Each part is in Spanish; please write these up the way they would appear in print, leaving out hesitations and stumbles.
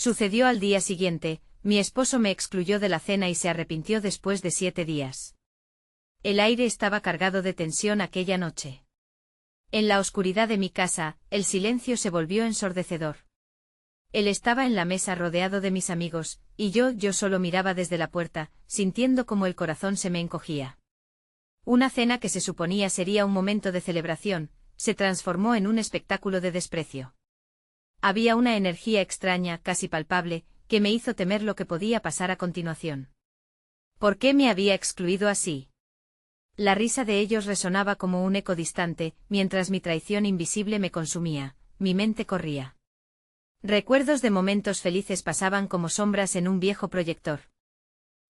Sucedió al día siguiente, mi esposo me excluyó de la cena y se arrepintió después de 7 días. El aire estaba cargado de tensión aquella noche. En la oscuridad de mi casa, el silencio se volvió ensordecedor. Él estaba en la mesa rodeado de mis amigos, y yo solo miraba desde la puerta, sintiendo como el corazón se me encogía. Una cena que se suponía sería un momento de celebración, se transformó en un espectáculo de desprecio. Había una energía extraña, casi palpable, que me hizo temer lo que podía pasar a continuación. ¿Por qué me había excluido así? La risa de ellos resonaba como un eco distante, mientras mi traición invisible me consumía, mi mente corría. Recuerdos de momentos felices pasaban como sombras en un viejo proyector.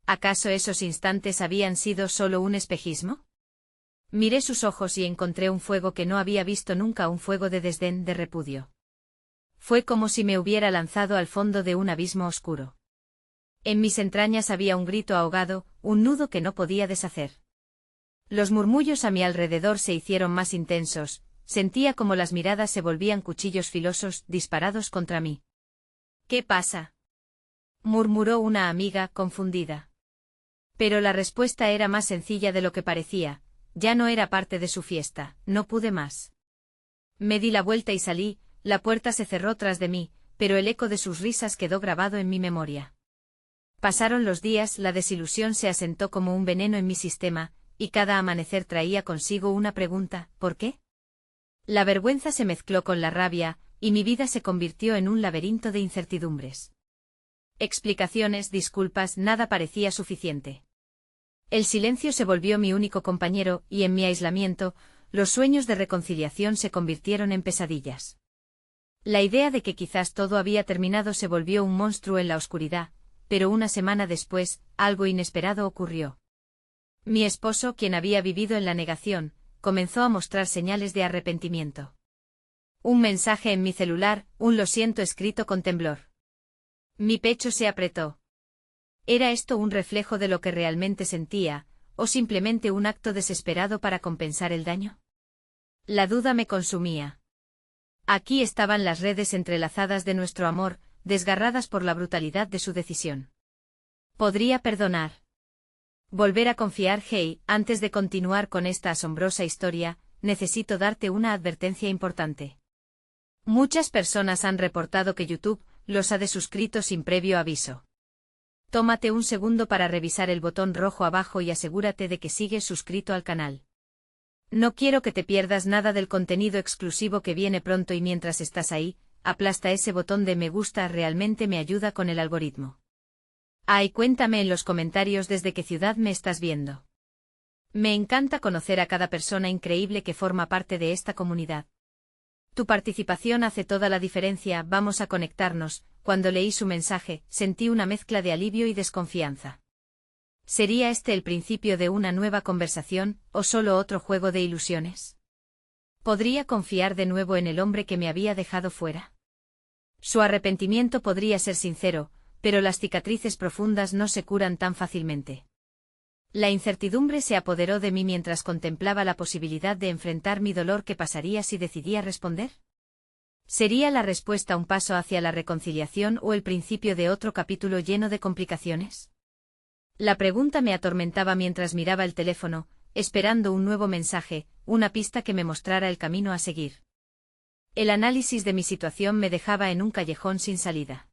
¿Acaso esos instantes habían sido solo un espejismo? Miré sus ojos y encontré un fuego que no había visto nunca, un fuego de desdén, de repudio. Fue como si me hubiera lanzado al fondo de un abismo oscuro. En mis entrañas había un grito ahogado, un nudo que no podía deshacer. Los murmullos a mi alrededor se hicieron más intensos, sentía como las miradas se volvían cuchillos filosos disparados contra mí. ¿Qué pasa?, murmuró una amiga, confundida. Pero la respuesta era más sencilla de lo que parecía, ya no era parte de su fiesta, no pude más. Me di la vuelta y salí, la puerta se cerró tras de mí, pero el eco de sus risas quedó grabado en mi memoria. Pasaron los días, la desilusión se asentó como un veneno en mi sistema, y cada amanecer traía consigo una pregunta: ¿por qué? La vergüenza se mezcló con la rabia, y mi vida se convirtió en un laberinto de incertidumbres. Explicaciones, disculpas, nada parecía suficiente. El silencio se volvió mi único compañero, y en mi aislamiento, los sueños de reconciliación se convirtieron en pesadillas. La idea de que quizás todo había terminado se volvió un monstruo en la oscuridad, pero una semana después, algo inesperado ocurrió. Mi esposo, quien había vivido en la negación, comenzó a mostrar señales de arrepentimiento. Un mensaje en mi celular, un lo siento escrito con temblor. Mi pecho se apretó. ¿Era esto un reflejo de lo que realmente sentía, o simplemente un acto desesperado para compensar el daño? La duda me consumía. Aquí estaban las redes entrelazadas de nuestro amor, desgarradas por la brutalidad de su decisión. ¿Podría perdonar? Volver a confiar? Hey, antes de continuar con esta asombrosa historia, necesito darte una advertencia importante. Muchas personas han reportado que YouTube los ha desuscrito sin previo aviso. Tómate un segundo para revisar el botón rojo abajo y asegúrate de que sigues suscrito al canal. No quiero que te pierdas nada del contenido exclusivo que viene pronto, y mientras estás ahí, aplasta ese botón de me gusta, realmente me ayuda con el algoritmo. Ay, cuéntame en los comentarios desde qué ciudad me estás viendo. Me encanta conocer a cada persona increíble que forma parte de esta comunidad. Tu participación hace toda la diferencia. Vamos a conectarnos. Cuando leí su mensaje, sentí una mezcla de alivio y desconfianza. ¿Sería este el principio de una nueva conversación, o solo otro juego de ilusiones? ¿Podría confiar de nuevo en el hombre que me había dejado fuera? Su arrepentimiento podría ser sincero, pero las cicatrices profundas no se curan tan fácilmente. La incertidumbre se apoderó de mí mientras contemplaba la posibilidad de enfrentar mi dolor. ¿Qué pasaría si decidía responder? ¿Sería la respuesta un paso hacia la reconciliación o el principio de otro capítulo lleno de complicaciones? La pregunta me atormentaba mientras miraba el teléfono, esperando un nuevo mensaje, una pista que me mostrara el camino a seguir. El análisis de mi situación me dejaba en un callejón sin salida.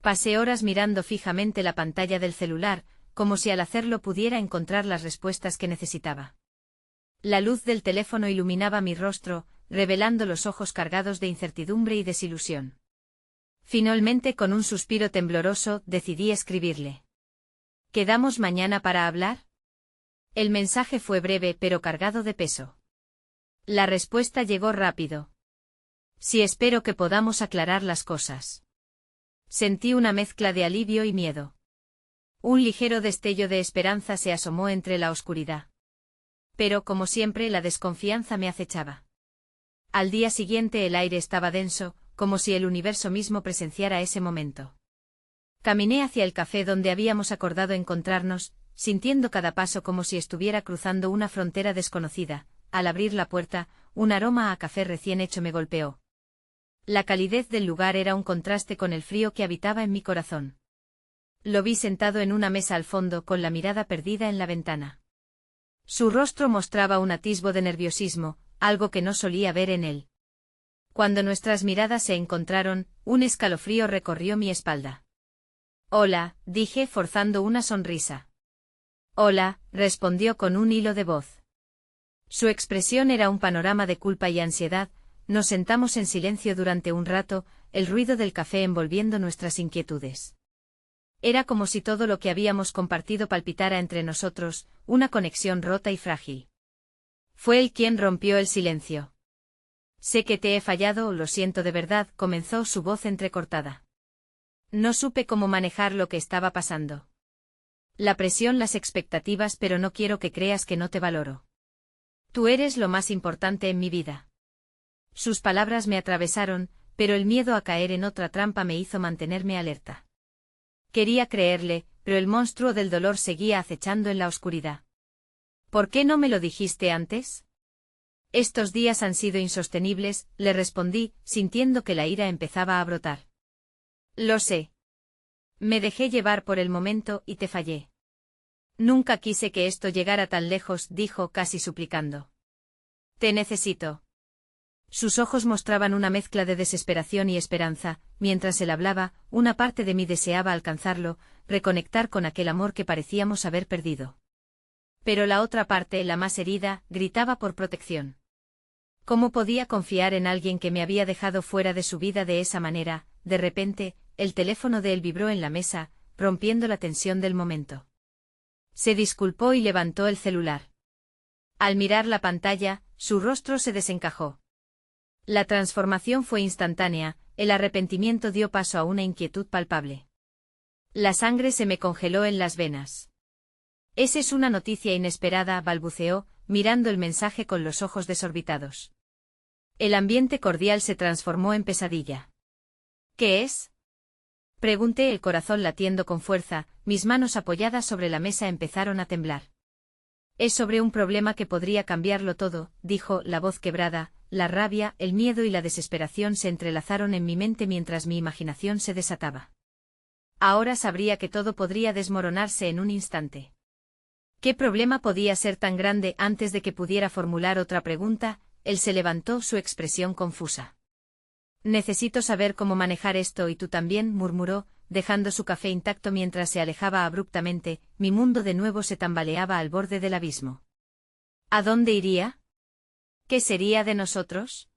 Pasé horas mirando fijamente la pantalla del celular, como si al hacerlo pudiera encontrar las respuestas que necesitaba. La luz del teléfono iluminaba mi rostro, revelando los ojos cargados de incertidumbre y desilusión. Finalmente, con un suspiro tembloroso, decidí escribirle. ¿Quedamos mañana para hablar? El mensaje fue breve pero cargado de peso. La respuesta llegó rápido. Sí, espero que podamos aclarar las cosas. Sentí una mezcla de alivio y miedo. Un ligero destello de esperanza se asomó entre la oscuridad. Pero, como siempre, la desconfianza me acechaba. Al día siguiente el aire estaba denso, como si el universo mismo presenciara ese momento. Caminé hacia el café donde habíamos acordado encontrarnos, sintiendo cada paso como si estuviera cruzando una frontera desconocida. Al abrir la puerta, un aroma a café recién hecho me golpeó. La calidez del lugar era un contraste con el frío que habitaba en mi corazón. Lo vi sentado en una mesa al fondo con la mirada perdida en la ventana. Su rostro mostraba un atisbo de nerviosismo, algo que no solía ver en él. Cuando nuestras miradas se encontraron, un escalofrío recorrió mi espalda. «Hola», dije forzando una sonrisa. «Hola», respondió con un hilo de voz. Su expresión era un panorama de culpa y ansiedad. Nos sentamos en silencio durante un rato, el ruido del café envolviendo nuestras inquietudes. Era como si todo lo que habíamos compartido palpitara entre nosotros, una conexión rota y frágil. Fue él quien rompió el silencio. «Sé que te he fallado, lo siento de verdad», comenzó su voz entrecortada. No supe cómo manejar lo que estaba pasando. La presión, las expectativas, pero no quiero que creas que no te valoro. Tú eres lo más importante en mi vida. Sus palabras me atravesaron, pero el miedo a caer en otra trampa me hizo mantenerme alerta. Quería creerle, pero el monstruo del dolor seguía acechando en la oscuridad. «¿Por qué no me lo dijiste antes?» «Estos días han sido insostenibles», le respondí, sintiendo que la ira empezaba a brotar. «Lo sé. Me dejé llevar por el momento y te fallé. Nunca quise que esto llegara tan lejos», dijo casi suplicando. «Te necesito». Sus ojos mostraban una mezcla de desesperación y esperanza. Mientras él hablaba, una parte de mí deseaba alcanzarlo, reconectar con aquel amor que parecíamos haber perdido. Pero la otra parte, la más herida, gritaba por protección. ¿Cómo podía confiar en alguien que me había dejado fuera de su vida de esa manera? De repente, el teléfono de él vibró en la mesa, rompiendo la tensión del momento. Se disculpó y levantó el celular. Al mirar la pantalla, su rostro se desencajó. La transformación fue instantánea, el arrepentimiento dio paso a una inquietud palpable. La sangre se me congeló en las venas. «Esa es una noticia inesperada», balbuceó, mirando el mensaje con los ojos desorbitados. El ambiente cordial se transformó en pesadilla. «¿Qué es?», pregunté, el corazón latiendo con fuerza. Mis manos apoyadas sobre la mesa empezaron a temblar. «Es sobre un problema que podría cambiarlo todo», dijo, la voz quebrada. La rabia, el miedo y la desesperación se entrelazaron en mi mente mientras mi imaginación se desataba. Ahora sabría que todo podría desmoronarse en un instante. ¿Qué problema podía ser tan grande? Antes de que pudiera formular otra pregunta, él se levantó, su expresión confusa. «Necesito saber cómo manejar esto y tú también», murmuró, dejando su café intacto mientras se alejaba abruptamente. Mi mundo de nuevo se tambaleaba al borde del abismo. ¿A dónde iría? ¿Qué sería de nosotros?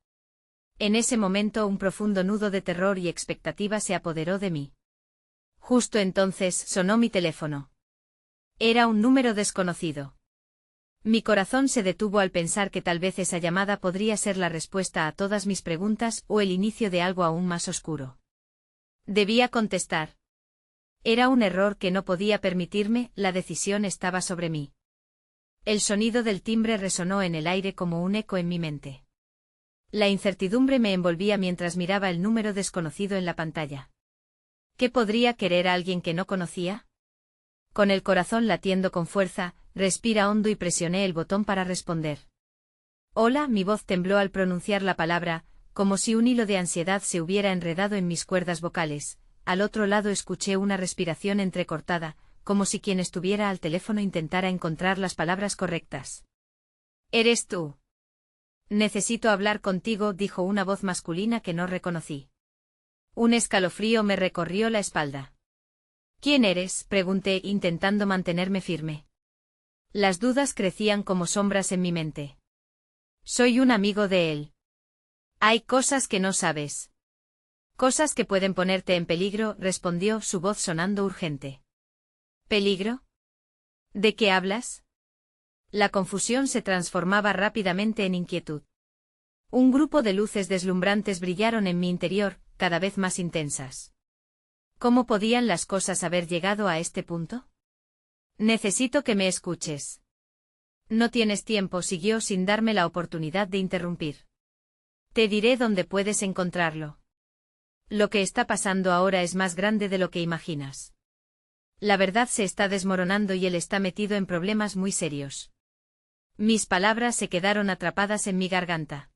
En ese momento un profundo nudo de terror y expectativa se apoderó de mí. Justo entonces sonó mi teléfono. Era un número desconocido. Mi corazón se detuvo al pensar que tal vez esa llamada podría ser la respuesta a todas mis preguntas o el inicio de algo aún más oscuro. Debía contestar. Era un error que no podía permitirme, la decisión estaba sobre mí. El sonido del timbre resonó en el aire como un eco en mi mente. La incertidumbre me envolvía mientras miraba el número desconocido en la pantalla. ¿Qué podría querer alguien que no conocía? Con el corazón latiendo con fuerza, respira hondo y presioné el botón para responder. «Hola», mi voz tembló al pronunciar la palabra, como si un hilo de ansiedad se hubiera enredado en mis cuerdas vocales. Al otro lado escuché una respiración entrecortada, como si quien estuviera al teléfono intentara encontrar las palabras correctas. «¿Eres tú?» «Necesito hablar contigo», dijo una voz masculina que no reconocí. Un escalofrío me recorrió la espalda. «¿Quién eres?», pregunté, intentando mantenerme firme. Las dudas crecían como sombras en mi mente. «Soy un amigo de él». «Hay cosas que no sabes». «Cosas que pueden ponerte en peligro», respondió, su voz sonando urgente. «¿Peligro? ¿De qué hablas?». La confusión se transformaba rápidamente en inquietud. Un grupo de luces deslumbrantes brillaron en mi interior, cada vez más intensas. ¿Cómo podían las cosas haber llegado a este punto? «Necesito que me escuches». «No tienes tiempo», siguió sin darme la oportunidad de interrumpir. «Te diré dónde puedes encontrarlo. Lo que está pasando ahora es más grande de lo que imaginas. La verdad se está desmoronando y él está metido en problemas muy serios». Mis palabras se quedaron atrapadas en mi garganta.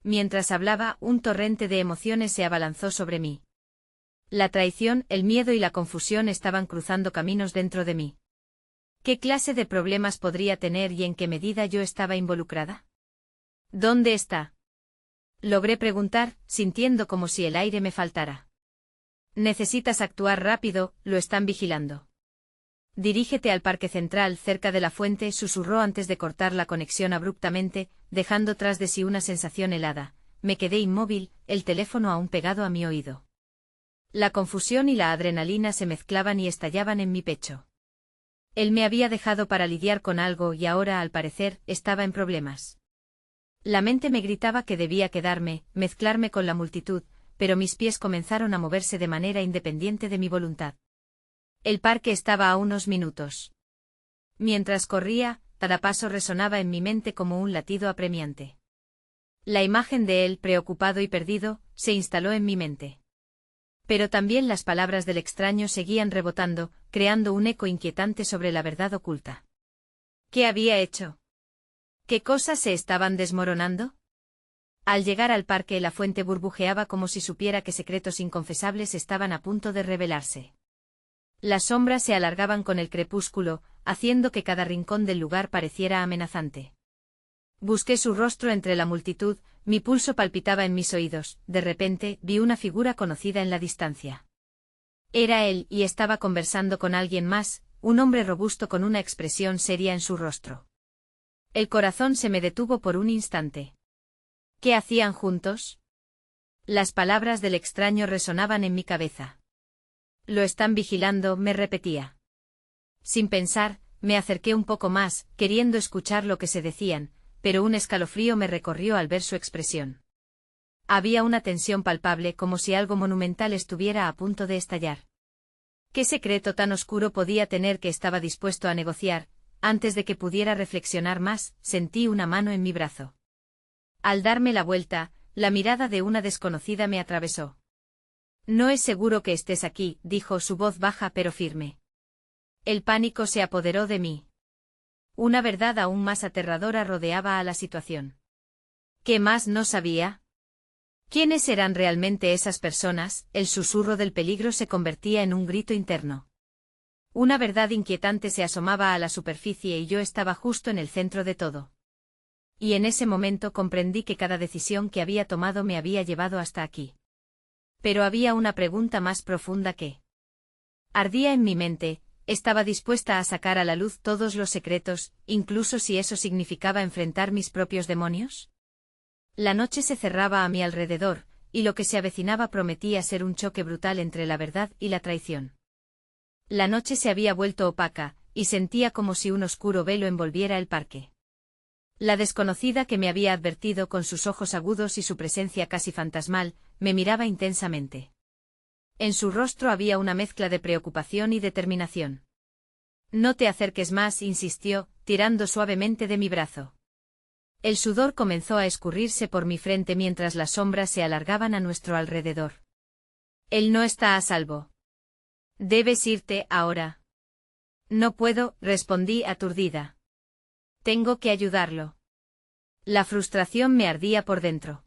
Mientras hablaba, un torrente de emociones se abalanzó sobre mí. La traición, el miedo y la confusión estaban cruzando caminos dentro de mí. ¿Qué clase de problemas podría tener y en qué medida yo estaba involucrada? ¿Dónde está? Logré preguntar, sintiendo como si el aire me faltara. Necesitas actuar rápido, lo están vigilando. Dirígete al parque central cerca de la fuente, susurró antes de cortar la conexión abruptamente, dejando tras de sí una sensación helada. Me quedé inmóvil, el teléfono aún pegado a mi oído. La confusión y la adrenalina se mezclaban y estallaban en mi pecho. Él me había dejado para lidiar con algo y ahora, al parecer, estaba en problemas. La mente me gritaba que debía quedarme, mezclarme con la multitud, pero mis pies comenzaron a moverse de manera independiente de mi voluntad. El parque estaba a unos minutos. Mientras corría, cada paso resonaba en mi mente como un latido apremiante. La imagen de él, preocupado y perdido, se instaló en mi mente. Pero también las palabras del extraño seguían rebotando, creando un eco inquietante sobre la verdad oculta. ¿Qué había hecho? ¿Qué cosas se estaban desmoronando? Al llegar al parque, la fuente burbujeaba como si supiera que secretos inconfesables estaban a punto de revelarse. Las sombras se alargaban con el crepúsculo, haciendo que cada rincón del lugar pareciera amenazante. Busqué su rostro entre la multitud, mi pulso palpitaba en mis oídos. De repente, vi una figura conocida en la distancia. Era él, y estaba conversando con alguien más, un hombre robusto con una expresión seria en su rostro. El corazón se me detuvo por un instante. ¿Qué hacían juntos? Las palabras del extraño resonaban en mi cabeza. Lo están vigilando, me repetía. Sin pensar, me acerqué un poco más, queriendo escuchar lo que se decían, pero un escalofrío me recorrió al ver su expresión. Había una tensión palpable, como si algo monumental estuviera a punto de estallar. ¿Qué secreto tan oscuro podía tener que estaba dispuesto a negociar? Antes de que pudiera reflexionar más, sentí una mano en mi brazo. Al darme la vuelta, la mirada de una desconocida me atravesó. No es seguro que estés aquí, dijo su voz baja pero firme. El pánico se apoderó de mí. Una verdad aún más aterradora rodeaba a la situación. ¿Qué más no sabía? ¿Quiénes eran realmente esas personas? El susurro del peligro se convertía en un grito interno. Una verdad inquietante se asomaba a la superficie y yo estaba justo en el centro de todo. Y en ese momento comprendí que cada decisión que había tomado me había llevado hasta aquí. Pero había una pregunta más profunda que ardía en mi mente. Estaba dispuesta a sacar a la luz todos los secretos, incluso si eso significaba enfrentar mis propios demonios. La noche se cerraba a mi alrededor, y lo que se avecinaba prometía ser un choque brutal entre la verdad y la traición. La noche se había vuelto opaca, y sentía como si un oscuro velo envolviera el parque. La desconocida que me había advertido con sus ojos agudos y su presencia casi fantasmal, me miraba intensamente. En su rostro había una mezcla de preocupación y determinación. No te acerques más, insistió, tirando suavemente de mi brazo. El sudor comenzó a escurrirse por mi frente mientras las sombras se alargaban a nuestro alrededor. Él no está a salvo. Debes irte ahora. No puedo, respondí aturdida. Tengo que ayudarlo. La frustración me ardía por dentro.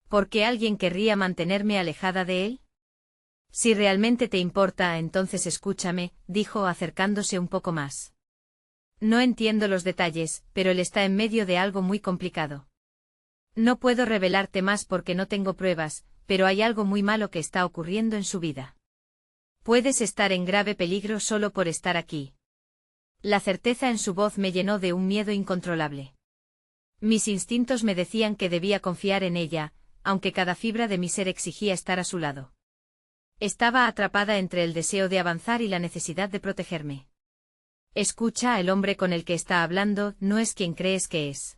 ¿Por qué alguien querría mantenerme alejada de él? Si realmente te importa, entonces escúchame, dijo acercándose un poco más. No entiendo los detalles, pero él está en medio de algo muy complicado. No puedo revelarte más porque no tengo pruebas, pero hay algo muy malo que está ocurriendo en su vida. Puedes estar en grave peligro solo por estar aquí. La certeza en su voz me llenó de un miedo incontrolable. Mis instintos me decían que debía confiar en ella, aunque cada fibra de mi ser exigía estar a su lado. Estaba atrapada entre el deseo de avanzar y la necesidad de protegerme. Escucha, el hombre con el que está hablando no es quien crees que es.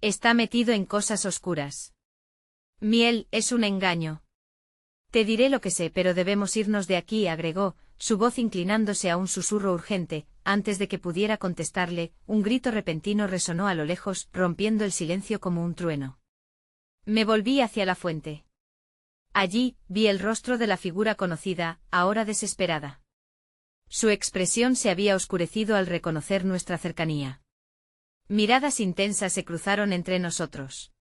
Está metido en cosas oscuras. Miel, es un engaño. Te diré lo que sé, pero debemos irnos de aquí, agregó, su voz inclinándose a un susurro urgente. Antes de que pudiera contestarle, un grito repentino resonó a lo lejos, rompiendo el silencio como un trueno. Me volví hacia la fuente. Allí, vi el rostro de la figura conocida, ahora desesperada. Su expresión se había oscurecido al reconocer nuestra cercanía. Miradas intensas se cruzaron entre nosotros.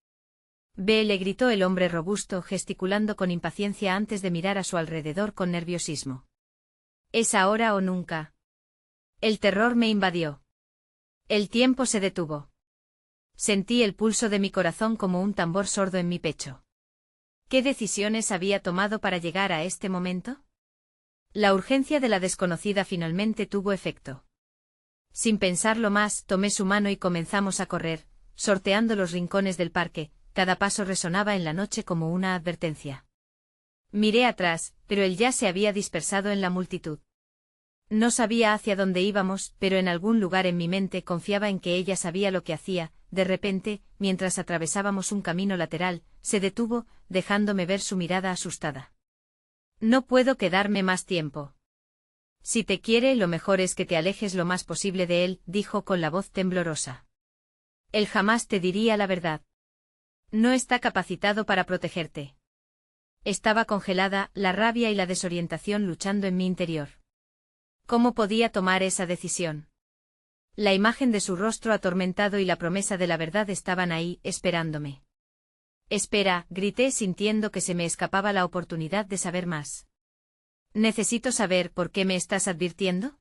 Ve, le gritó el hombre robusto, gesticulando con impaciencia antes de mirar a su alrededor con nerviosismo. ¿Es ahora o nunca? El terror me invadió. El tiempo se detuvo. Sentí el pulso de mi corazón como un tambor sordo en mi pecho. ¿Qué decisiones había tomado para llegar a este momento? La urgencia de la desconocida finalmente tuvo efecto. Sin pensarlo más, tomé su mano y comenzamos a correr, sorteando los rincones del parque. Cada paso resonaba en la noche como una advertencia. Miré atrás, pero él ya se había dispersado en la multitud. No sabía hacia dónde íbamos, pero en algún lugar en mi mente confiaba en que ella sabía lo que hacía. De repente, mientras atravesábamos un camino lateral, se detuvo, dejándome ver su mirada asustada. No puedo quedarme más tiempo. Si te quiere, lo mejor es que te alejes lo más posible de él, dijo con la voz temblorosa. Él jamás te diría la verdad. No está capacitado para protegerte. Estaba congelada, la rabia y la desorientación luchando en mi interior. ¿Cómo podía tomar esa decisión? La imagen de su rostro atormentado y la promesa de la verdad estaban ahí, esperándome. Espera, grité sintiendo que se me escapaba la oportunidad de saber más. Necesito saber por qué me estás advirtiendo.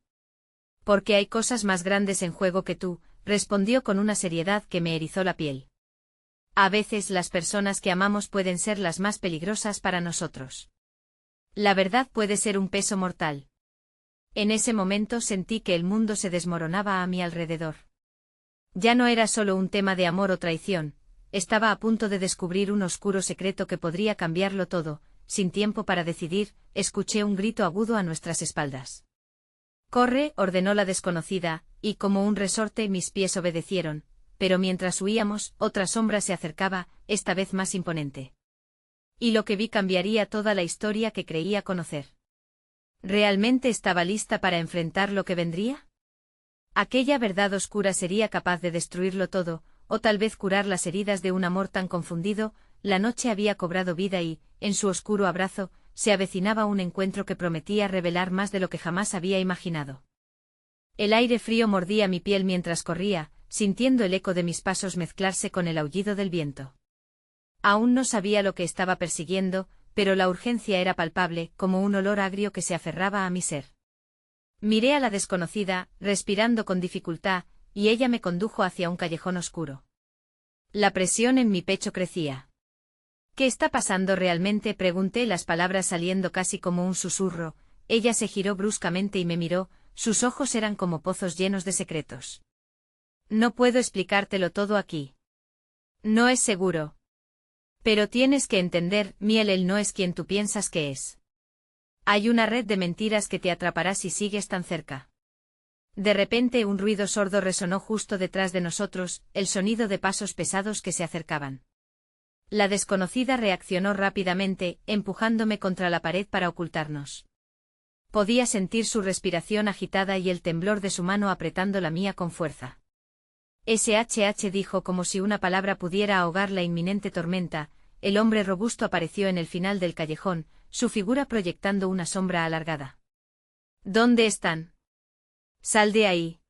Porque hay cosas más grandes en juego que tú, respondió con una seriedad que me erizó la piel. A veces las personas que amamos pueden ser las más peligrosas para nosotros. La verdad puede ser un peso mortal. En ese momento sentí que el mundo se desmoronaba a mi alrededor. Ya no era solo un tema de amor o traición, estaba a punto de descubrir un oscuro secreto que podría cambiarlo todo. Sin tiempo para decidir, escuché un grito agudo a nuestras espaldas. «Corre», ordenó la desconocida, y como un resorte mis pies obedecieron, pero mientras huíamos, otra sombra se acercaba, esta vez más imponente. Y lo que vi cambiaría toda la historia que creía conocer. ¿Realmente estaba lista para enfrentar lo que vendría? Aquella verdad oscura sería capaz de destruirlo todo, o tal vez curar las heridas de un amor tan confundido. La noche había cobrado vida y, en su oscuro abrazo, se avecinaba un encuentro que prometía revelar más de lo que jamás había imaginado. El aire frío mordía mi piel mientras corría, sintiendo el eco de mis pasos mezclarse con el aullido del viento. Aún no sabía lo que estaba persiguiendo, pero la urgencia era palpable, como un olor agrio que se aferraba a mi ser. Miré a la desconocida, respirando con dificultad, y ella me condujo hacia un callejón oscuro. La presión en mi pecho crecía. ¿Qué está pasando realmente?, pregunté, las palabras saliendo casi como un susurro. Ella se giró bruscamente y me miró, sus ojos eran como pozos llenos de secretos. No puedo explicártelo todo aquí. No es seguro. Pero tienes que entender, Miel, él no es quien tú piensas que es. Hay una red de mentiras que te atrapará si sigues tan cerca. De repente un ruido sordo resonó justo detrás de nosotros, el sonido de pasos pesados que se acercaban. La desconocida reaccionó rápidamente, empujándome contra la pared para ocultarnos. Podía sentir su respiración agitada y el temblor de su mano apretando la mía con fuerza. SHH, dijo como si una palabra pudiera ahogar la inminente tormenta. El hombre robusto apareció en el final del callejón, su figura proyectando una sombra alargada. ¿Dónde están? Sal de ahí.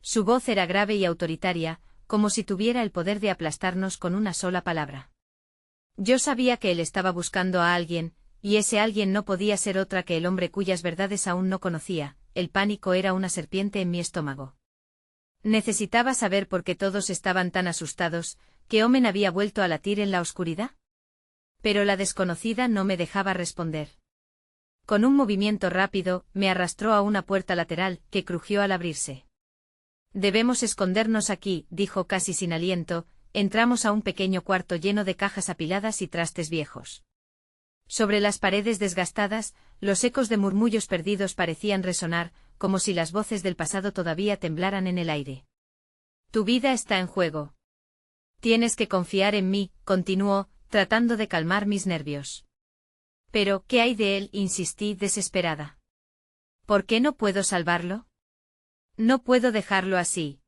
Su voz era grave y autoritaria, como si tuviera el poder de aplastarnos con una sola palabra. Yo sabía que él estaba buscando a alguien, y ese alguien no podía ser otra que el hombre cuyas verdades aún no conocía. El pánico era una serpiente en mi estómago. Necesitaba saber por qué todos estaban tan asustados. ¿Qué Omen había vuelto a latir en la oscuridad? Pero la desconocida no me dejaba responder. Con un movimiento rápido, me arrastró a una puerta lateral, que crujió al abrirse. Debemos escondernos aquí, dijo casi sin aliento. Entramos a un pequeño cuarto lleno de cajas apiladas y trastes viejos. Sobre las paredes desgastadas, los ecos de murmullos perdidos parecían resonar, como si las voces del pasado todavía temblaran en el aire. Tu vida está en juego. Tienes que confiar en mí, continuó, tratando de calmar mis nervios. Pero, ¿qué hay de él?, insistí desesperada. ¿Por qué no puedo salvarlo? No puedo dejarlo así.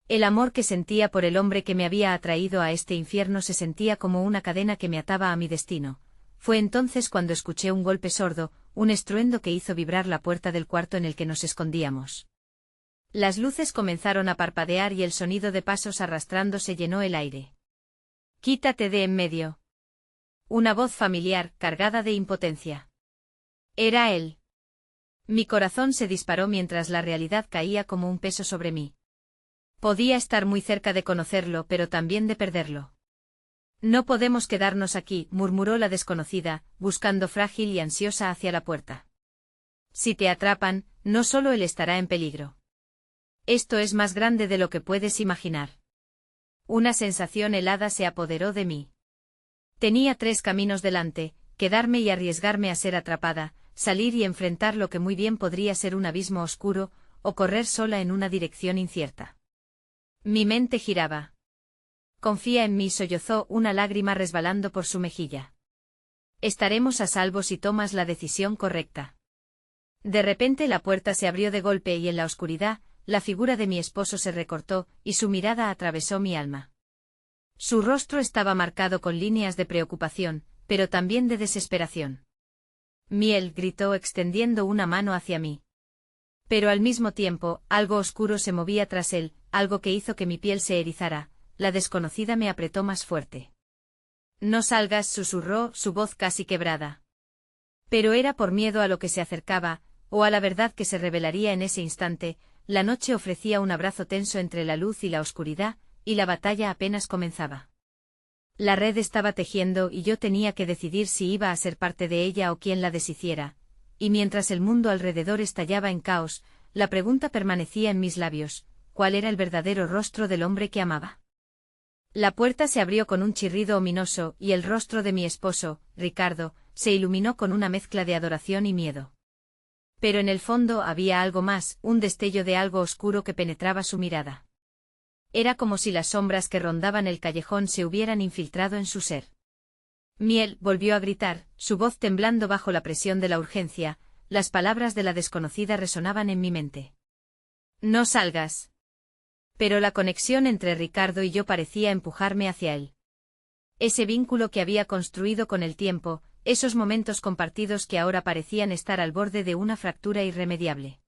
El amor que sentía por el hombre que me había atraído a este infierno se sentía como una cadena que me ataba a mi destino. Fue entonces cuando escuché un golpe sordo, un estruendo que hizo vibrar la puerta del cuarto en el que nos escondíamos. Las luces comenzaron a parpadear y el sonido de pasos arrastrándose llenó el aire. Quítate de en medio. Una voz familiar, cargada de impotencia. Era él. Mi corazón se disparó mientras la realidad caía como un peso sobre mí. Podía estar muy cerca de conocerlo, pero también de perderlo. No podemos quedarnos aquí, murmuró la desconocida, buscando frágil y ansiosa hacia la puerta. Si te atrapan, no solo él estará en peligro. Esto es más grande de lo que puedes imaginar. Una sensación helada se apoderó de mí. Tenía 3 caminos delante: quedarme y arriesgarme a ser atrapada, salir y enfrentar lo que muy bien podría ser un abismo oscuro, o correr sola en una dirección incierta. Mi mente giraba. Confía en mí, sollozó, una lágrima resbalando por su mejilla. Estaremos a salvo si tomas la decisión correcta. De repente la puerta se abrió de golpe y en la oscuridad, la figura de mi esposo se recortó, y su mirada atravesó mi alma. Su rostro estaba marcado con líneas de preocupación, pero también de desesperación. Miel, gritó extendiendo una mano hacia mí. Pero al mismo tiempo, algo oscuro se movía tras él, algo que hizo que mi piel se erizara. La desconocida me apretó más fuerte. No salgas, susurró, su voz casi quebrada. Pero era por miedo a lo que se acercaba, o a la verdad que se revelaría en ese instante. La noche ofrecía un abrazo tenso entre la luz y la oscuridad, y la batalla apenas comenzaba. La red estaba tejiendo y yo tenía que decidir si iba a ser parte de ella o quién la deshiciera, y mientras el mundo alrededor estallaba en caos, la pregunta permanecía en mis labios: ¿cuál era el verdadero rostro del hombre que amaba? La puerta se abrió con un chirrido ominoso, y el rostro de mi esposo, Ricardo, se iluminó con una mezcla de adoración y miedo. Pero en el fondo había algo más, un destello de algo oscuro que penetraba su mirada. Era como si las sombras que rondaban el callejón se hubieran infiltrado en su ser. Miel, volvió a gritar, su voz temblando bajo la presión de la urgencia. Las palabras de la desconocida resonaban en mi mente. No salgas. Pero la conexión entre Ricardo y yo parecía empujarme hacia él. Ese vínculo que había construido con el tiempo, esos momentos compartidos que ahora parecían estar al borde de una fractura irremediable.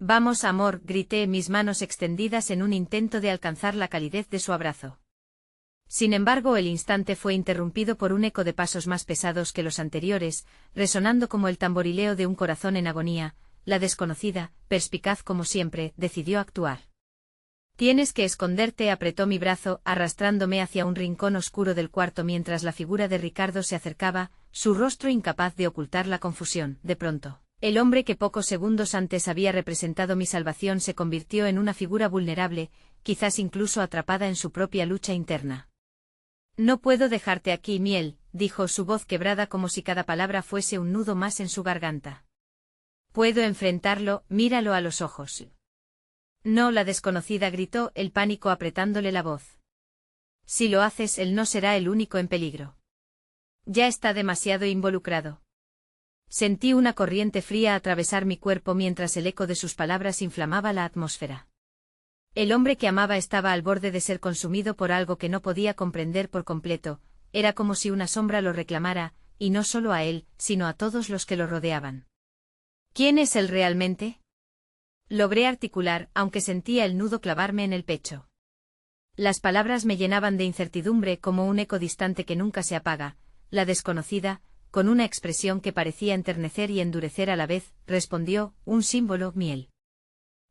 Vamos, amor, grité, mis manos extendidas en un intento de alcanzar la calidez de su abrazo. Sin embargo, el instante fue interrumpido por un eco de pasos más pesados que los anteriores, resonando como el tamborileo de un corazón en agonía. La desconocida, perspicaz como siempre, decidió actuar. Tienes que esconderte, apretó mi brazo, arrastrándome hacia un rincón oscuro del cuarto mientras la figura de Ricardo se acercaba, su rostro incapaz de ocultar la confusión. De pronto, el hombre que pocos segundos antes había representado mi salvación se convirtió en una figura vulnerable, quizás incluso atrapada en su propia lucha interna. No puedo dejarte aquí, Miel, dijo, su voz quebrada como si cada palabra fuese un nudo más en su garganta. Puedo enfrentarlo, míralo a los ojos. No, la desconocida gritó, el pánico apretándole la voz. Si lo haces, él no será el único en peligro. Ya está demasiado involucrado. Sentí una corriente fría atravesar mi cuerpo mientras el eco de sus palabras inflamaba la atmósfera. El hombre que amaba estaba al borde de ser consumido por algo que no podía comprender por completo. Era como si una sombra lo reclamara, y no solo a él, sino a todos los que lo rodeaban. ¿Quién es él realmente? Logré articular, aunque sentía el nudo clavarme en el pecho. Las palabras me llenaban de incertidumbre como un eco distante que nunca se apaga. La desconocida, con una expresión que parecía enternecer y endurecer a la vez, respondió: un símbolo, Miel.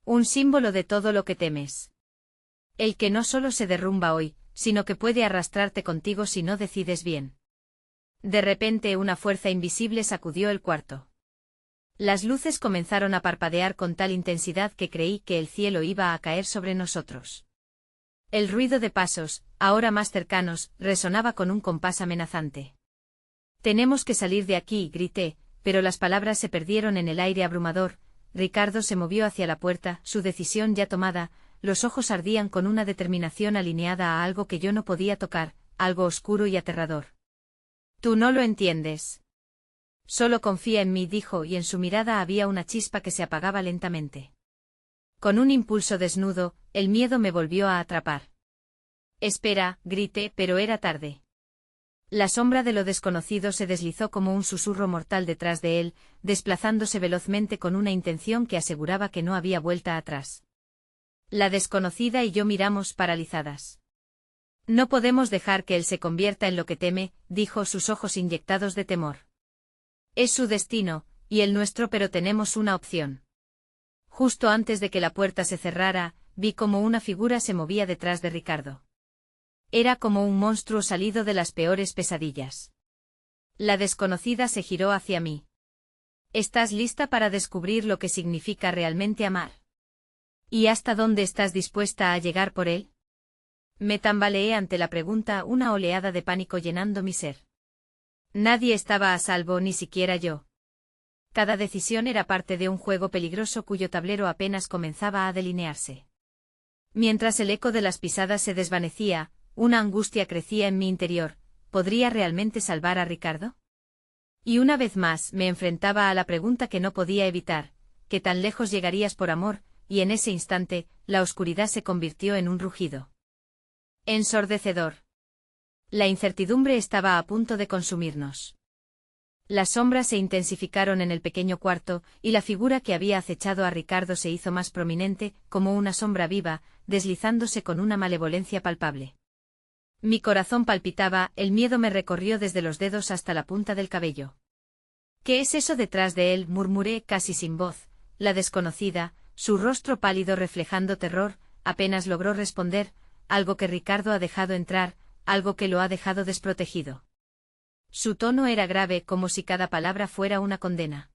Un símbolo de todo lo que temes. El que no solo se derrumba hoy, sino que puede arrastrarte contigo si no decides bien. De repente una fuerza invisible sacudió el cuarto. Las luces comenzaron a parpadear con tal intensidad que creí que el cielo iba a caer sobre nosotros. El ruido de pasos, ahora más cercanos, resonaba con un compás amenazante. Tenemos que salir de aquí, grité, pero las palabras se perdieron en el aire abrumador. Ricardo se movió hacia la puerta, su decisión ya tomada, los ojos ardían con una determinación alineada a algo que yo no podía tocar, algo oscuro y aterrador. Tú no lo entiendes. Solo confía en mí, dijo, y en su mirada había una chispa que se apagaba lentamente. Con un impulso desnudo, el miedo me volvió a atrapar. Espera, grité, pero era tarde. La sombra de lo desconocido se deslizó como un susurro mortal detrás de él, desplazándose velozmente con una intención que aseguraba que no había vuelta atrás. La desconocida y yo miramos paralizadas. No podemos dejar que él se convierta en lo que teme, dijo, sus ojos inyectados de temor. Es su destino, y el nuestro, pero tenemos una opción. Justo antes de que la puerta se cerrara, vi como una figura se movía detrás de Ricardo. Era como un monstruo salido de las peores pesadillas. La desconocida se giró hacia mí. ¿Estás lista para descubrir lo que significa realmente amar? ¿Y hasta dónde estás dispuesta a llegar por él? Me tambaleé ante la pregunta, una oleada de pánico llenando mi ser. Nadie estaba a salvo, ni siquiera yo. Cada decisión era parte de un juego peligroso cuyo tablero apenas comenzaba a delinearse. Mientras el eco de las pisadas se desvanecía, una angustia crecía en mi interior. ¿Podría realmente salvar a Ricardo? Y una vez más me enfrentaba a la pregunta que no podía evitar: ¿qué tan lejos llegarías por amor? Y en ese instante, la oscuridad se convirtió en un rugido ensordecedor. La incertidumbre estaba a punto de consumirnos. Las sombras se intensificaron en el pequeño cuarto, y la figura que había acechado a Ricardo se hizo más prominente, como una sombra viva, deslizándose con una malevolencia palpable. Mi corazón palpitaba, el miedo me recorrió desde los dedos hasta la punta del cabello. ¿Qué es eso detrás de él?, murmuré casi sin voz. La desconocida, su rostro pálido reflejando terror, apenas logró responder: algo que Ricardo ha dejado entrar, algo que lo ha dejado desprotegido. Su tono era grave, como si cada palabra fuera una condena.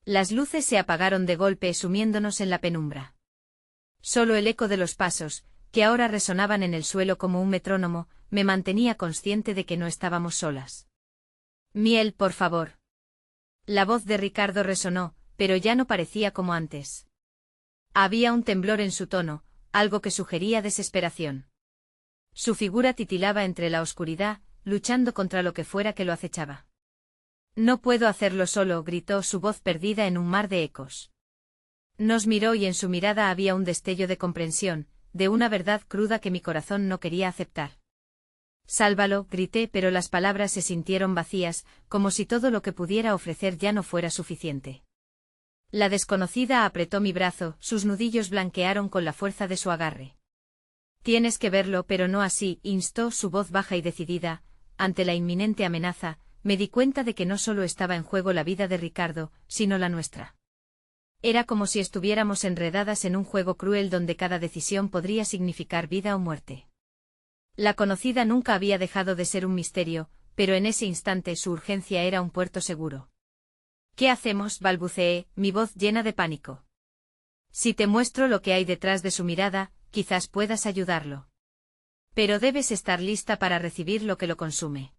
Las luces se apagaron de golpe, sumiéndonos en la penumbra. Solo el eco de los pasos, que ahora resonaban en el suelo como un metrónomo, me mantenía consciente de que no estábamos solas. Miel, por favor. La voz de Ricardo resonó, pero ya no parecía como antes. Había un temblor en su tono, algo que sugería desesperación. Su figura titilaba entre la oscuridad, luchando contra lo que fuera que lo acechaba. No puedo hacerlo solo, gritó, su voz perdida en un mar de ecos. Nos miró y en su mirada había un destello de comprensión, de una verdad cruda que mi corazón no quería aceptar. Sálvalo, grité, pero las palabras se sintieron vacías, como si todo lo que pudiera ofrecer ya no fuera suficiente. La desconocida apretó mi brazo, sus nudillos blanquearon con la fuerza de su agarre. Tienes que verlo, pero no así, instó, su voz baja y decidida. Ante la inminente amenaza, me di cuenta de que no solo estaba en juego la vida de Ricardo, sino la nuestra. Era como si estuviéramos enredadas en un juego cruel donde cada decisión podría significar vida o muerte. La conocida nunca había dejado de ser un misterio, pero en ese instante su urgencia era un puerto seguro. ¿Qué hacemos?, balbuceé, mi voz llena de pánico. Si te muestro lo que hay detrás de su mirada, quizás puedas ayudarlo. Pero debes estar lista para recibir lo que lo consume.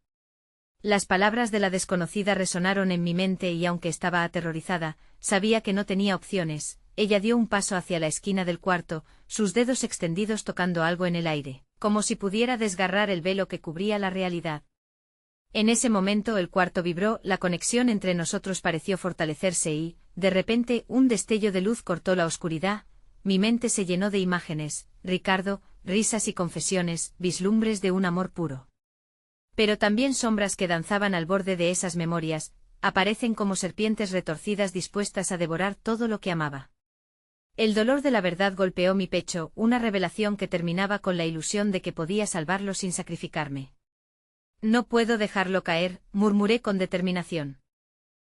Las palabras de la desconocida resonaron en mi mente y aunque estaba aterrorizada, sabía que no tenía opciones. Ella dio un paso hacia la esquina del cuarto, sus dedos extendidos tocando algo en el aire, como si pudiera desgarrar el velo que cubría la realidad. En ese momento el cuarto vibró, la conexión entre nosotros pareció fortalecerse y, de repente, un destello de luz cortó la oscuridad. Mi mente se llenó de imágenes: Ricardo, risas y confesiones, vislumbres de un amor puro. Pero también sombras que danzaban al borde de esas memorias, aparecen como serpientes retorcidas dispuestas a devorar todo lo que amaba. El dolor de la verdad golpeó mi pecho, una revelación que terminaba con la ilusión de que podía salvarlo sin sacrificarme. No puedo dejarlo caer, murmuré con determinación.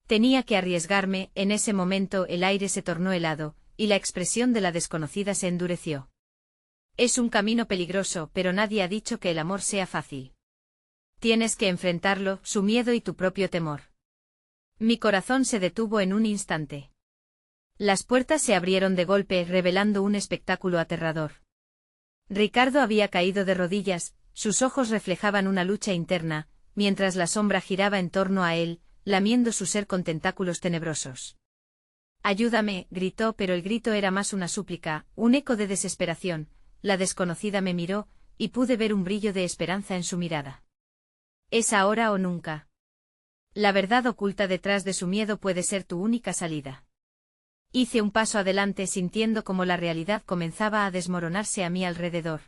Tenía que arriesgarme. En ese momento el aire se tornó helado, y la expresión de la desconocida se endureció. Es un camino peligroso, pero nadie ha dicho que el amor sea fácil. Tienes que enfrentarlo, su miedo y tu propio temor. Mi corazón se detuvo en un instante. Las puertas se abrieron de golpe, revelando un espectáculo aterrador. Ricardo había caído de rodillas, sus ojos reflejaban una lucha interna, mientras la sombra giraba en torno a él, lamiendo su ser con tentáculos tenebrosos. Ayúdame, gritó, pero el grito era más una súplica, un eco de desesperación. La desconocida me miró, y pude ver un brillo de esperanza en su mirada. Es ahora o nunca. La verdad oculta detrás de su miedo puede ser tu única salida. Hice un paso adelante sintiendo como la realidad comenzaba a desmoronarse a mi alrededor.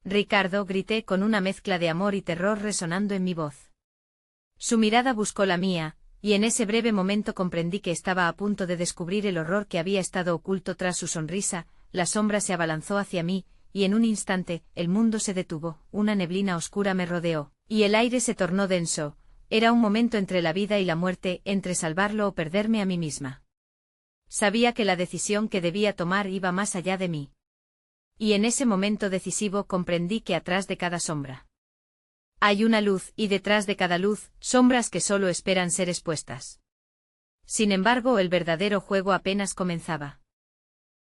Ricardo, grité con una mezcla de amor y terror resonando en mi voz. Su mirada buscó la mía, y en ese breve momento comprendí que estaba a punto de descubrir el horror que había estado oculto tras su sonrisa. La sombra se abalanzó hacia mí, y en un instante, el mundo se detuvo, una neblina oscura me rodeó, y el aire se tornó denso. Era un momento entre la vida y la muerte, entre salvarlo o perderme a mí misma. Sabía que la decisión que debía tomar iba más allá de mí. Y en ese momento decisivo comprendí que atrás de cada sombra hay una luz, y detrás de cada luz, sombras que solo esperan ser expuestas. Sin embargo, el verdadero juego apenas comenzaba.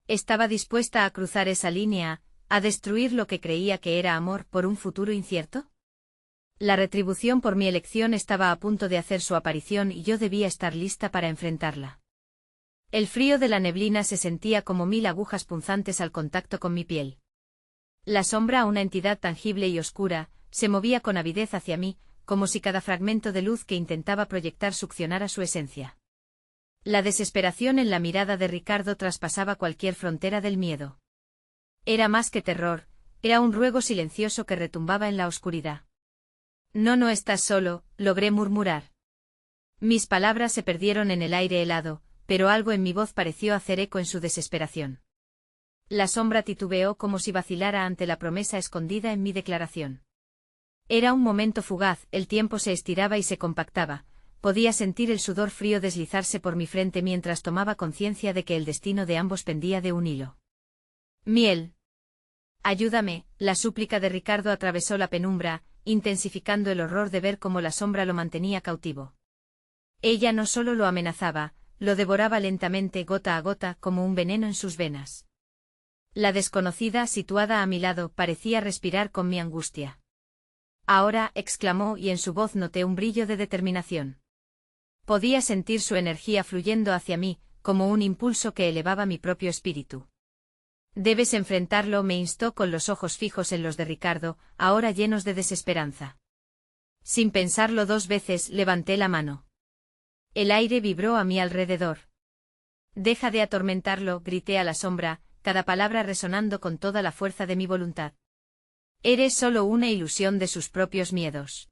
Estaba dispuesta a cruzar esa línea, a destruir lo que creía que era amor por un futuro incierto. La retribución por mi elección estaba a punto de hacer su aparición y yo debía estar lista para enfrentarla. El frío de la neblina se sentía como 1000 agujas punzantes al contacto con mi piel. La sombra, una entidad tangible y oscura, se movía con avidez hacia mí, como si cada fragmento de luz que intentaba proyectar succionara su esencia. La desesperación en la mirada de Ricardo traspasaba cualquier frontera del miedo. Era más que terror, era un ruego silencioso que retumbaba en la oscuridad. No, no estás solo, logré murmurar. Mis palabras se perdieron en el aire helado, pero algo en mi voz pareció hacer eco en su desesperación. La sombra titubeó como si vacilara ante la promesa escondida en mi declaración. Era un momento fugaz, el tiempo se estiraba y se compactaba, podía sentir el sudor frío deslizarse por mi frente mientras tomaba conciencia de que el destino de ambos pendía de un hilo. Miel. Ayúdame, la súplica de Ricardo atravesó la penumbra, intensificando el horror de ver cómo la sombra lo mantenía cautivo. Ella no solo lo amenazaba, lo devoraba lentamente gota a gota como un veneno en sus venas. La desconocida, situada a mi lado, parecía respirar con mi angustia. Ahora, exclamó, y en su voz noté un brillo de determinación. Podía sentir su energía fluyendo hacia mí, como un impulso que elevaba mi propio espíritu. Debes enfrentarlo, me instó con los ojos fijos en los de Ricardo, ahora llenos de desesperanza. Sin pensarlo 2 veces, levanté la mano. El aire vibró a mi alrededor. Deja de atormentarlo, grité a la sombra, cada palabra resonando con toda la fuerza de mi voluntad. Eres solo una ilusión de sus propios miedos.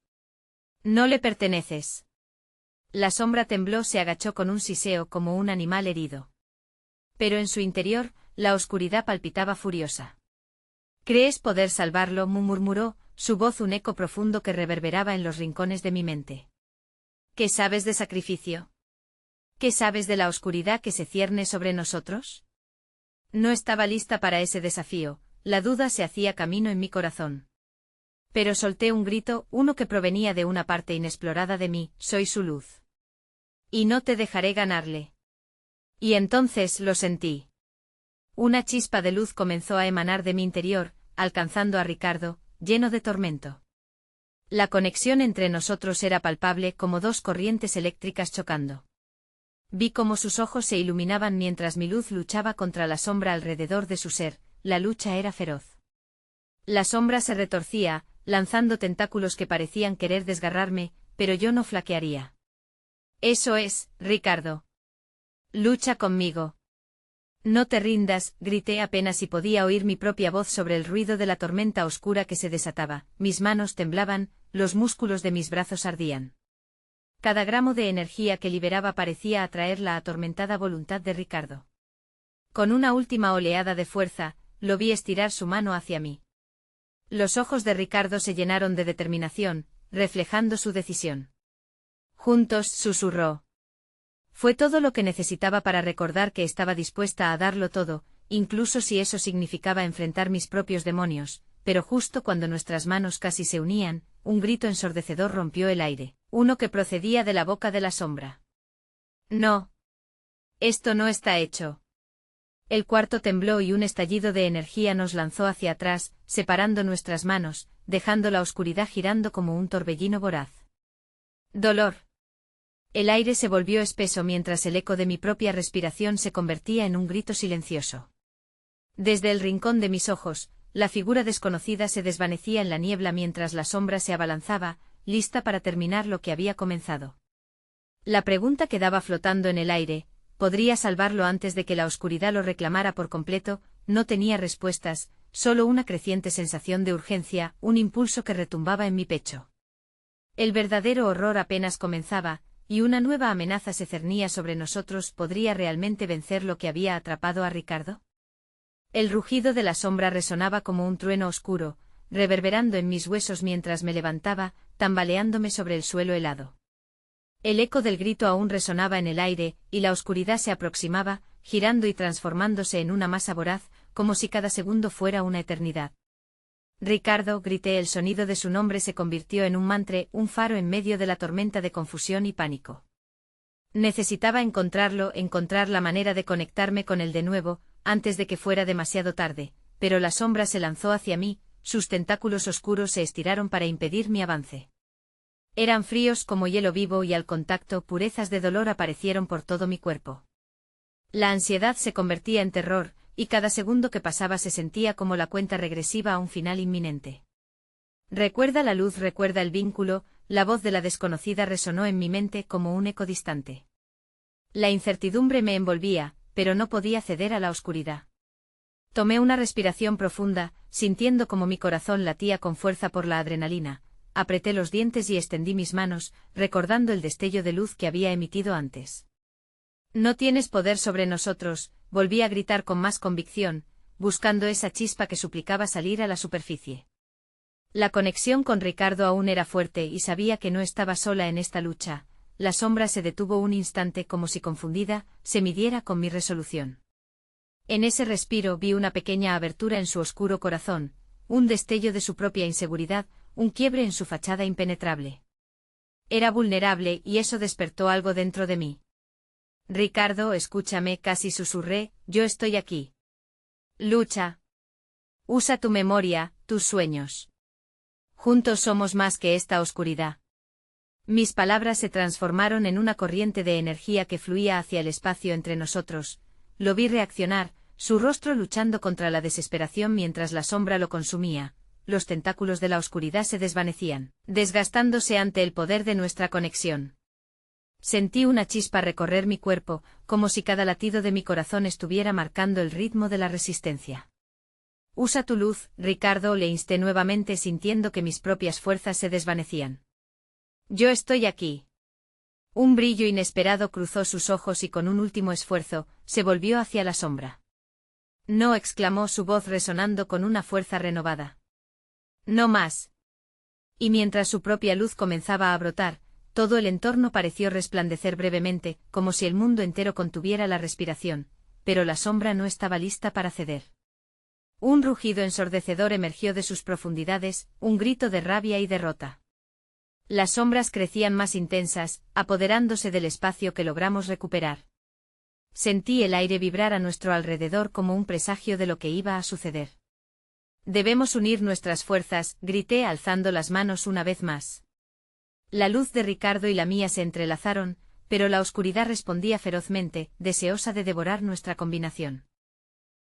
No le perteneces. La sombra tembló, se agachó con un siseo como un animal herido. Pero en su interior, la oscuridad palpitaba furiosa. ¿Crees poder salvarlo?, murmuró, su voz un eco profundo que reverberaba en los rincones de mi mente. ¿Qué sabes de sacrificio? ¿Qué sabes de la oscuridad que se cierne sobre nosotros? No estaba lista para ese desafío. La duda se hacía camino en mi corazón. Pero solté un grito, uno que provenía de una parte inexplorada de mí: soy su luz. Y no te dejaré ganarle. Y entonces lo sentí. Una chispa de luz comenzó a emanar de mi interior, alcanzando a Ricardo, lleno de tormento. La conexión entre nosotros era palpable, como 2 corrientes eléctricas chocando. Vi cómo sus ojos se iluminaban mientras mi luz luchaba contra la sombra alrededor de su ser. La lucha era feroz. La sombra se retorcía, lanzando tentáculos que parecían querer desgarrarme, pero yo no flaquearía. Eso es, Ricardo. Lucha conmigo. No te rindas, grité apenas si podía oír mi propia voz sobre el ruido de la tormenta oscura que se desataba. Mis manos temblaban, los músculos de mis brazos ardían. Cada gramo de energía que liberaba parecía atraer la atormentada voluntad de Ricardo. Con una última oleada de fuerza, lo vi estirar su mano hacia mí. Los ojos de Ricardo se llenaron de determinación, reflejando su decisión. Juntos, susurró. Fue todo lo que necesitaba para recordar que estaba dispuesta a darlo todo, incluso si eso significaba enfrentar mis propios demonios, pero justo cuando nuestras manos casi se unían, un grito ensordecedor rompió el aire, uno que procedía de la boca de la sombra. No. Esto no está hecho. El cuarto tembló y un estallido de energía nos lanzó hacia atrás, separando nuestras manos, dejando la oscuridad girando como un torbellino voraz. Dolor. El aire se volvió espeso mientras el eco de mi propia respiración se convertía en un grito silencioso. Desde el rincón de mis ojos, la figura desconocida se desvanecía en la niebla mientras la sombra se abalanzaba, lista para terminar lo que había comenzado. La pregunta quedaba flotando en el aire: ¿podría salvarlo antes de que la oscuridad lo reclamara por completo? No tenía respuestas, solo una creciente sensación de urgencia, un impulso que retumbaba en mi pecho. El verdadero horror apenas comenzaba, y una nueva amenaza se cernía sobre nosotros. ¿Podría realmente vencer lo que había atrapado a Ricardo? El rugido de la sombra resonaba como un trueno oscuro, reverberando en mis huesos mientras me levantaba, tambaleándome sobre el suelo helado. El eco del grito aún resonaba en el aire, y la oscuridad se aproximaba, girando y transformándose en una masa voraz, como si cada segundo fuera una eternidad. Ricardo, grité, el sonido de su nombre se convirtió en un mantra, un faro en medio de la tormenta de confusión y pánico. Necesitaba encontrarlo, encontrar la manera de conectarme con él de nuevo, antes de que fuera demasiado tarde, pero la sombra se lanzó hacia mí, sus tentáculos oscuros se estiraron para impedir mi avance. Eran fríos como hielo vivo y al contacto purezas de dolor aparecieron por todo mi cuerpo. La ansiedad se convertía en terror, y cada segundo que pasaba se sentía como la cuenta regresiva a un final inminente. Recuerda la luz, recuerda el vínculo, la voz de la desconocida resonó en mi mente como un eco distante. La incertidumbre me envolvía, pero no podía ceder a la oscuridad. Tomé una respiración profunda, sintiendo como mi corazón latía con fuerza por la adrenalina, apreté los dientes y extendí mis manos, recordando el destello de luz que había emitido antes. No tienes poder sobre nosotros, volví a gritar con más convicción, buscando esa chispa que suplicaba salir a la superficie. La conexión con Ricardo aún era fuerte y sabía que no estaba sola en esta lucha. La sombra se detuvo un instante como si confundida, se midiera con mi resolución. En ese respiro vi una pequeña abertura en su oscuro corazón, un destello de su propia inseguridad, un quiebre en su fachada impenetrable. Era vulnerable y eso despertó algo dentro de mí. Ricardo, escúchame, casi susurré, yo estoy aquí. Lucha. Usa tu memoria, tus sueños. Juntos somos más que esta oscuridad. Mis palabras se transformaron en una corriente de energía que fluía hacia el espacio entre nosotros. Lo vi reaccionar, su rostro luchando contra la desesperación mientras la sombra lo consumía. Los tentáculos de la oscuridad se desvanecían, desgastándose ante el poder de nuestra conexión. Sentí una chispa recorrer mi cuerpo, como si cada latido de mi corazón estuviera marcando el ritmo de la resistencia. Usa tu luz, Ricardo, le insté nuevamente sintiendo que mis propias fuerzas se desvanecían. Yo estoy aquí. Un brillo inesperado cruzó sus ojos y con un último esfuerzo, se volvió hacia la sombra. No, exclamó, su voz resonando con una fuerza renovada. No más. Y mientras su propia luz comenzaba a brotar, todo el entorno pareció resplandecer brevemente, como si el mundo entero contuviera la respiración, pero la sombra no estaba lista para ceder. Un rugido ensordecedor emergió de sus profundidades, un grito de rabia y derrota. Las sombras crecían más intensas, apoderándose del espacio que logramos recuperar. Sentí el aire vibrar a nuestro alrededor como un presagio de lo que iba a suceder. Debemos unir nuestras fuerzas, grité alzando las manos una vez más. La luz de Ricardo y la mía se entrelazaron, pero la oscuridad respondía ferozmente, deseosa de devorar nuestra combinación.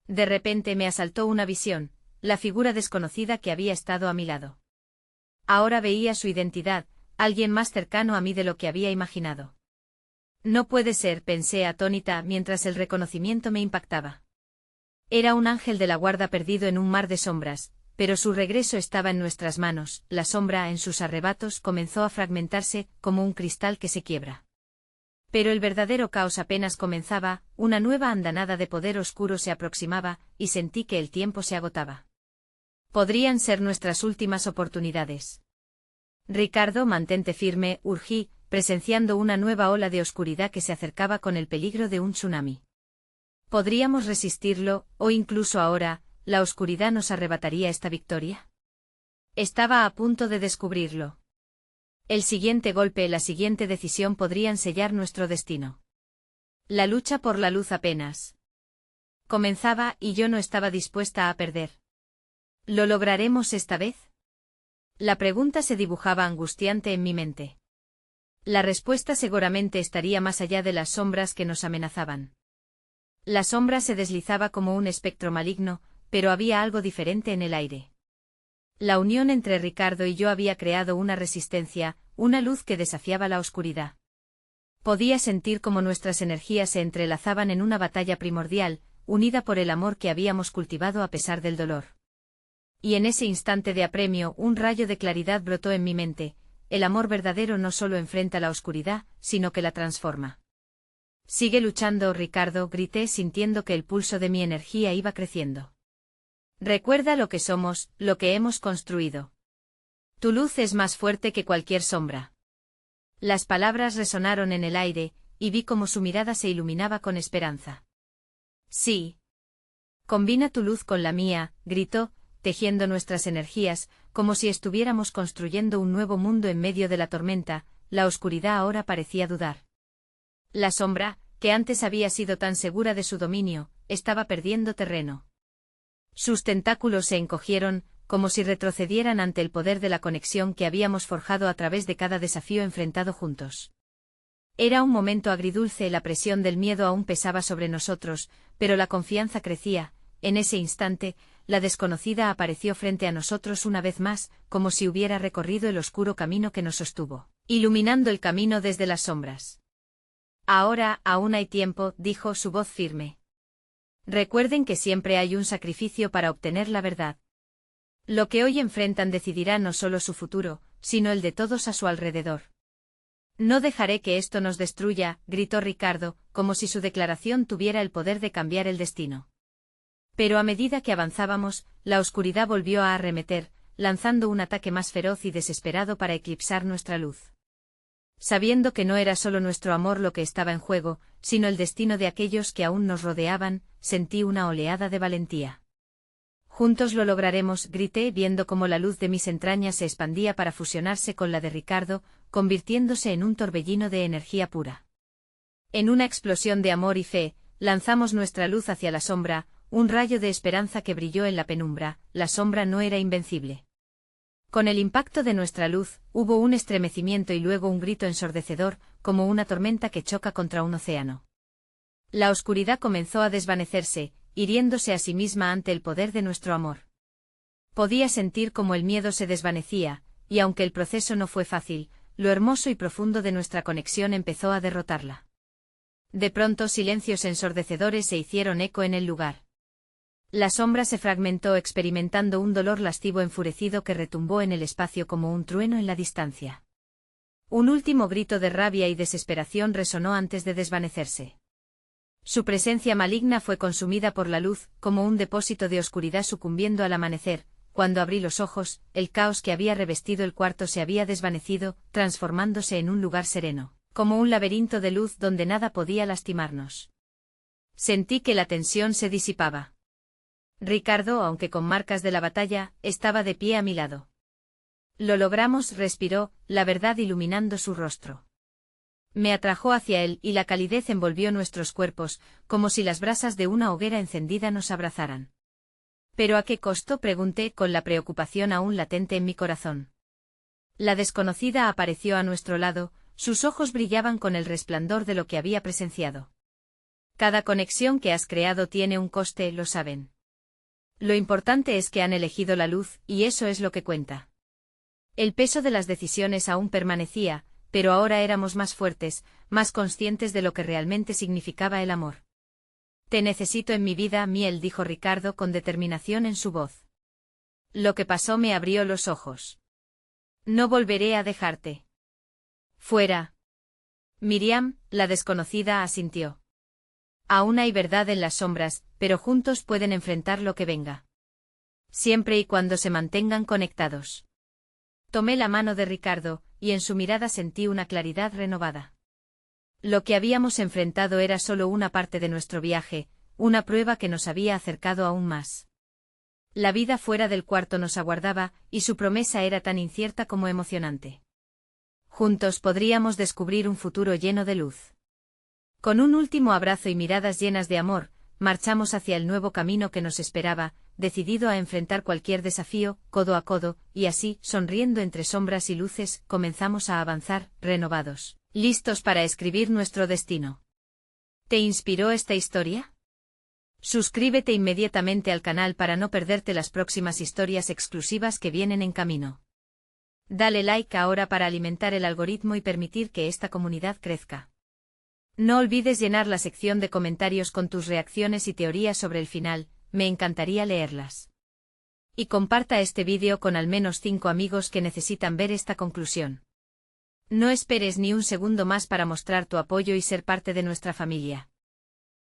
De repente me asaltó una visión, la figura desconocida que había estado a mi lado. Ahora veía su identidad, alguien más cercano a mí de lo que había imaginado. No puede ser, pensé atónita mientras el reconocimiento me impactaba. Era un ángel de la guarda perdido en un mar de sombras, pero su regreso estaba en nuestras manos. La sombra en sus arrebatos comenzó a fragmentarse, como un cristal que se quiebra. Pero el verdadero caos apenas comenzaba, una nueva andanada de poder oscuro se aproximaba, y sentí que el tiempo se agotaba. Podrían ser nuestras últimas oportunidades. Ricardo, mantente firme, urgí, presenciando una nueva ola de oscuridad que se acercaba con el peligro de un tsunami. ¿Podríamos resistirlo, o incluso ahora, la oscuridad nos arrebataría esta victoria? Estaba a punto de descubrirlo. El siguiente golpe, la siguiente decisión podrían sellar nuestro destino. La lucha por la luz apenas comenzaba y yo no estaba dispuesta a perder. ¿Lo lograremos esta vez? La pregunta se dibujaba angustiante en mi mente. La respuesta seguramente estaría más allá de las sombras que nos amenazaban. La sombra se deslizaba como un espectro maligno, pero había algo diferente en el aire. La unión entre Ricardo y yo había creado una resistencia, una luz que desafiaba la oscuridad. Podía sentir cómo nuestras energías se entrelazaban en una batalla primordial, unida por el amor que habíamos cultivado a pesar del dolor. Y en ese instante de apremio un rayo de claridad brotó en mi mente. El amor verdadero no solo enfrenta la oscuridad, sino que la transforma. Sigue luchando, Ricardo, grité sintiendo que el pulso de mi energía iba creciendo. Recuerda lo que somos, lo que hemos construido. Tu luz es más fuerte que cualquier sombra. Las palabras resonaron en el aire, y vi cómo su mirada se iluminaba con esperanza. Sí. Combina tu luz con la mía, gritó, tejiendo nuestras energías, como si estuviéramos construyendo un nuevo mundo en medio de la tormenta. La oscuridad ahora parecía dudar. La sombra, que antes había sido tan segura de su dominio, estaba perdiendo terreno. Sus tentáculos se encogieron, como si retrocedieran ante el poder de la conexión que habíamos forjado a través de cada desafío enfrentado juntos. Era un momento agridulce, la presión del miedo aún pesaba sobre nosotros, pero la confianza crecía. En ese instante, la desconocida apareció frente a nosotros una vez más, como si hubiera recorrido el oscuro camino que nos sostuvo, iluminando el camino desde las sombras. Ahora, aún hay tiempo, dijo su voz firme. Recuerden que siempre hay un sacrificio para obtener la verdad. Lo que hoy enfrentan decidirá no solo su futuro, sino el de todos a su alrededor. No dejaré que esto nos destruya, gritó Ricardo, como si su declaración tuviera el poder de cambiar el destino. Pero a medida que avanzábamos, la oscuridad volvió a arremeter, lanzando un ataque más feroz y desesperado para eclipsar nuestra luz. Sabiendo que no era solo nuestro amor lo que estaba en juego, sino el destino de aquellos que aún nos rodeaban, sentí una oleada de valentía. Juntos lo lograremos, grité, viendo cómo la luz de mis entrañas se expandía para fusionarse con la de Ricardo, convirtiéndose en un torbellino de energía pura. En una explosión de amor y fe, lanzamos nuestra luz hacia la sombra, un rayo de esperanza que brilló en la penumbra. La sombra no era invencible. Con el impacto de nuestra luz, hubo un estremecimiento y luego un grito ensordecedor, como una tormenta que choca contra un océano. La oscuridad comenzó a desvanecerse, hiriéndose a sí misma ante el poder de nuestro amor. Podía sentir cómo el miedo se desvanecía, y aunque el proceso no fue fácil, lo hermoso y profundo de nuestra conexión empezó a derrotarla. De pronto silencios ensordecedores se hicieron eco en el lugar. La sombra se fragmentó experimentando un dolor lascivo enfurecido que retumbó en el espacio como un trueno en la distancia. Un último grito de rabia y desesperación resonó antes de desvanecerse. Su presencia maligna fue consumida por la luz, como un depósito de oscuridad sucumbiendo al amanecer. Cuando abrí los ojos, el caos que había revestido el cuarto se había desvanecido, transformándose en un lugar sereno, como un laberinto de luz donde nada podía lastimarnos. Sentí que la tensión se disipaba. Ricardo, aunque con marcas de la batalla, estaba de pie a mi lado. Lo logramos, respiró, la verdad iluminando su rostro. Me atrajo hacia él y la calidez envolvió nuestros cuerpos, como si las brasas de una hoguera encendida nos abrazaran. ¿Pero a qué costo?, pregunté con la preocupación aún latente en mi corazón. La desconocida apareció a nuestro lado, sus ojos brillaban con el resplandor de lo que había presenciado. Cada conexión que has creado tiene un coste, lo saben. Lo importante es que han elegido la luz, y eso es lo que cuenta. El peso de las decisiones aún permanecía, pero ahora éramos más fuertes, más conscientes de lo que realmente significaba el amor. Te necesito en mi vida, Miel, dijo Ricardo con determinación en su voz. Lo que pasó me abrió los ojos. No volveré a dejarte. Fuera. Miriam, la desconocida, asintió. Aún hay verdad en las sombras, pero juntos pueden enfrentar lo que venga. Siempre y cuando se mantengan conectados. Tomé la mano de Ricardo, y en su mirada sentí una claridad renovada. Lo que habíamos enfrentado era solo una parte de nuestro viaje, una prueba que nos había acercado aún más. La vida fuera del cuarto nos aguardaba, y su promesa era tan incierta como emocionante. Juntos podríamos descubrir un futuro lleno de luz. Con un último abrazo y miradas llenas de amor, marchamos hacia el nuevo camino que nos esperaba, decidido a enfrentar cualquier desafío, codo a codo, y así, sonriendo entre sombras y luces, comenzamos a avanzar, renovados, listos para escribir nuestro destino. ¿Te inspiró esta historia? Suscríbete inmediatamente al canal para no perderte las próximas historias exclusivas que vienen en camino. Dale like ahora para alimentar el algoritmo y permitir que esta comunidad crezca. No olvides llenar la sección de comentarios con tus reacciones y teorías sobre el final, me encantaría leerlas. Y comparta este vídeo con al menos 5 amigos que necesitan ver esta conclusión. No esperes ni un segundo más para mostrar tu apoyo y ser parte de nuestra familia.